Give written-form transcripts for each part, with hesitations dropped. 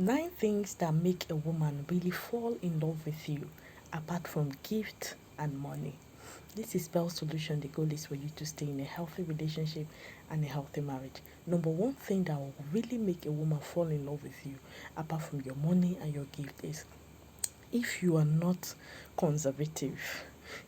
9 things that make a woman really fall in love with you apart from gift and money. This is Bell Solution. The goal is for you to stay in a healthy relationship and a healthy marriage. Number one thing that will really make a woman fall in love with you apart from your money and your gift is if you are not conservative,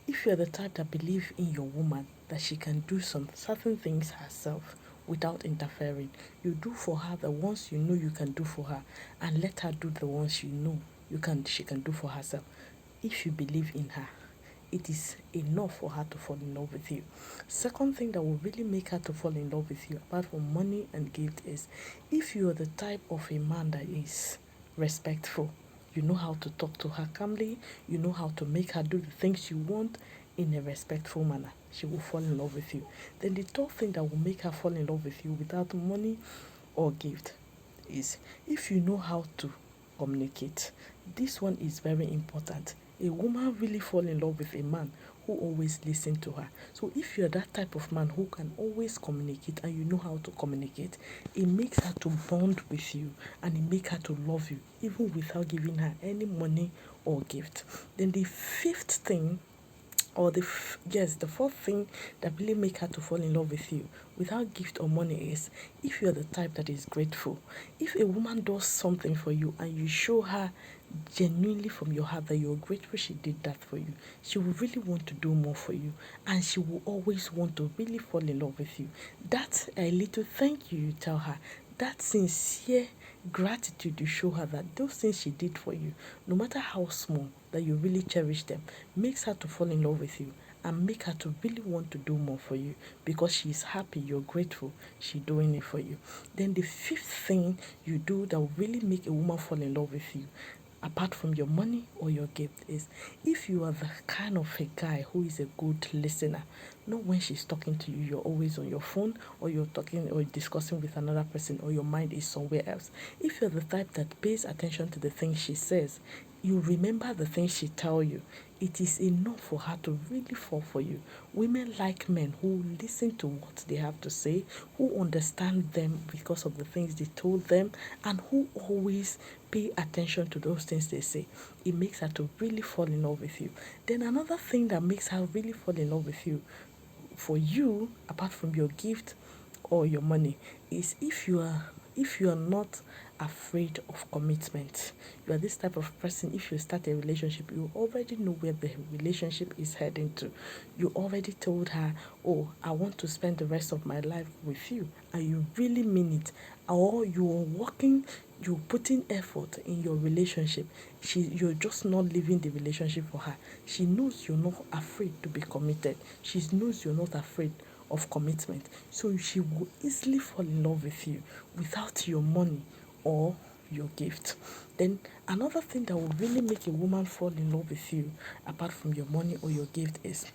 if you are the type that believe in your woman that she can do some certain things herself without interfering, you do for her the ones you know you can do for her and let her do the ones you know she can do for herself. If you believe in her, it is enough for her to fall in love with you. Second thing that will really make her to fall in love with you apart from money and gift is if you are the type of a man that is respectful. You know how to talk to her calmly, you know how to make her do the things you want in a respectful manner. She will fall in love with you. Then the third thing that will make her fall in love with you without money or gift is if you know how to communicate. This one is very important. A woman really fall in love with a man who always listen to her. So if you're that type of man who can always communicate and you know how to communicate, it makes her to bond with you and it makes her to love you even without giving her any money or gift. Then the fifth thing or the fourth thing that really make her to fall in love with you without gift or money is if you're the type that is grateful. If a woman does something for you and you show her genuinely from your heart that you're grateful she did that for you, she will really want to do more for you and she will always want to really fall in love with you. That's a little thank you tell her, that sincere gratitude you show her, that those things she did for you, no matter how small, that you really cherish them, makes her to fall in love with you and make her to really want to do more for you because she's happy, you're grateful, she's doing it for you. Then the fifth thing you do that will really make a woman fall in love with you apart from your money or your gift is if you are the kind of a guy who is a good listener. Not when she's talking to you, you're always on your phone or you're talking or discussing with another person or your mind is somewhere else. If you're the type that pays attention to the things she says, you remember the things she tell you, it is enough for her to really fall for you. Women like men who listen to what they have to say, who understand them because of the things they told them, and who always pay attention to those things they say. It makes her to really fall in love with you. Then another thing that makes her really fall in love with you for you apart from your gift or your money is if you are not afraid of commitment. You are this type of person, if you start a relationship, you already know where the relationship is heading to. You already told her, oh, I want to spend the rest of my life with you, and you really mean it. Or you're working, you're putting effort in your relationship. You're just not leaving the relationship for her. She knows you're not afraid to be committed. She knows you're not afraid of commitment. So she will easily fall in love with you without your money or your gift. Then another thing that will really make a woman fall in love with you apart from your money or your gift is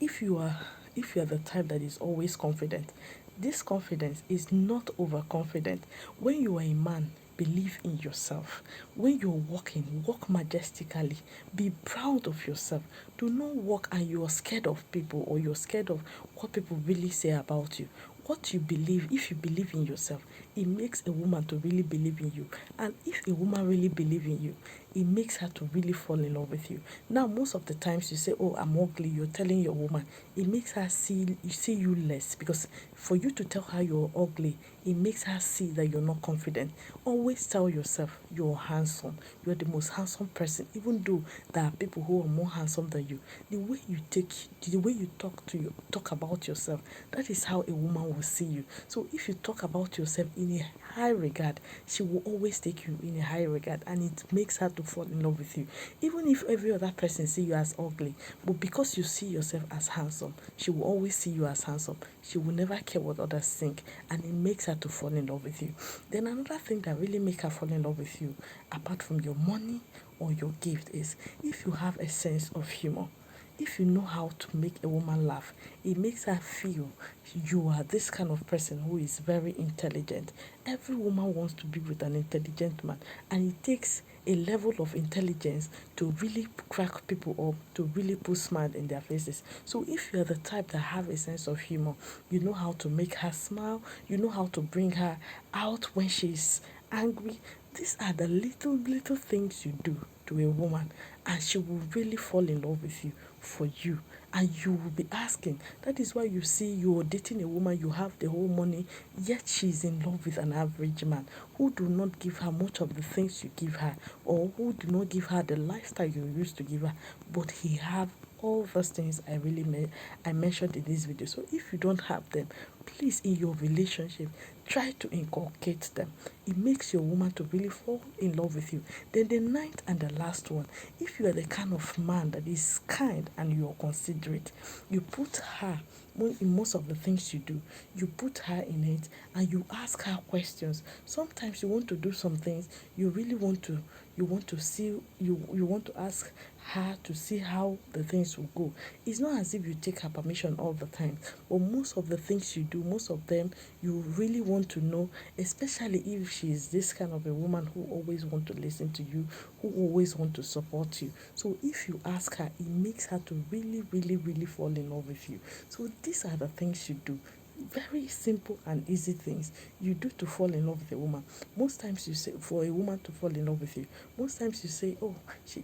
if you are the type that is always confident. This confidence is not overconfident. When you are a man, believe in yourself. When you're walking, walk majestically. Be proud of yourself. Do not walk and you're scared of people or you're scared of what people really say about you. What you believe, if you believe in yourself, it makes a woman to really believe in you. And if a woman really believe in you, it makes her to really fall in love with you. Now, most of the times you say, oh, I'm ugly, you're telling your woman, it makes her see you less because for you to tell her you're ugly, it makes her see that you're not confident. Always tell yourself you're handsome. You're the most handsome person, even though there are people who are more handsome than you. The way you talk about yourself, that is how a woman will see you. So if you talk about yourself in a high regard, she will always take you in a high regard, and it makes her to fall in love with you. Even if every other person see you as ugly, but because you see yourself as handsome, she will always see you as handsome. She will never care what others think, and it makes her to fall in love with you. Then another thing that really make her fall in love with you, apart from your money or your gift, is if you have a sense of humor. If you know how to make a woman laugh, it makes her feel you are this kind of person who is very intelligent. Every woman wants to be with an intelligent man, and it takes a level of intelligence to really crack people up, to really put smile in their faces. So if you're the type that have a sense of humor, you know how to make her smile, you know how to bring her out when she's angry. These are the little things you do to a woman, and she will really fall in love with you for you. And you will be asking. That is why you see you're dating a woman, you have the whole money, yet she's in love with an average man who do not give her much of the things you give her, or who do not give her the lifestyle you used to give her, but he have all those things I mentioned in this video. So if you don't have them, please, in your relationship, try to inculcate them. It makes your woman to really fall in love with you. Then the ninth and the last one, if you are the kind of man that is kind and you are considerate, you put her in most of the things you do, you put her in it, and you ask her questions. Sometimes you want to do some things, you really want to, you want to see, you want to ask her to see how the things will go. It's not as if you take her permission all the time, but most of the things you do, most of them you really want to know, especially if she is this kind of a woman who always want to listen to you, who always want to support you. So if you ask her, it makes her to really fall in love with you. So these are the things you do. Very simple and easy things you do to fall in love with a woman. Most times you say, for a woman to fall in love with you, most times you say, oh,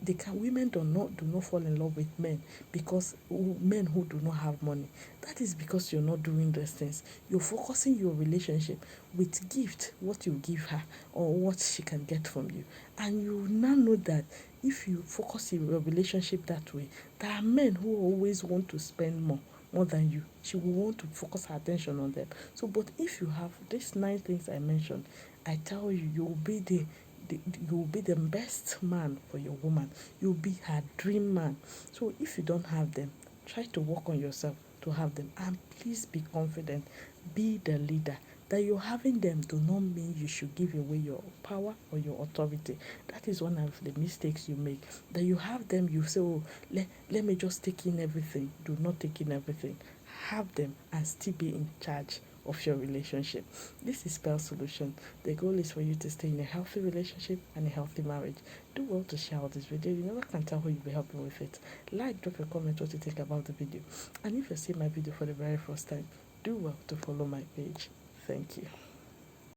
they can, women do not fall in love with men because men who do not have money. That is because you're not doing those things. You're focusing your relationship with gift, what you give her or what she can get from you. And you now know that if you focus your relationship that way, there are men who always want to spend more than you. She will want to focus her attention on them. So, but if you have these 9 things I mentioned, I tell you, you'll be the best man for your woman. You'll be her dream man. So, if you don't have them, try to work on yourself to have them. And please be confident. Be the leader. That you're having them do not mean you should give away your power or your authority. That is one of the mistakes you make. That you have them, you say, oh, let me just take in everything. Do not take in everything. Have them and still be in charge of your relationship. This is Spell Solution. The goal is for you to stay in a healthy relationship and a healthy marriage. Do well to share out this video. You never can tell who you'll be helping with it. Like, drop a comment what you think about the video. And if you're seeing my video for the very first time, do well to follow my page. Thank you.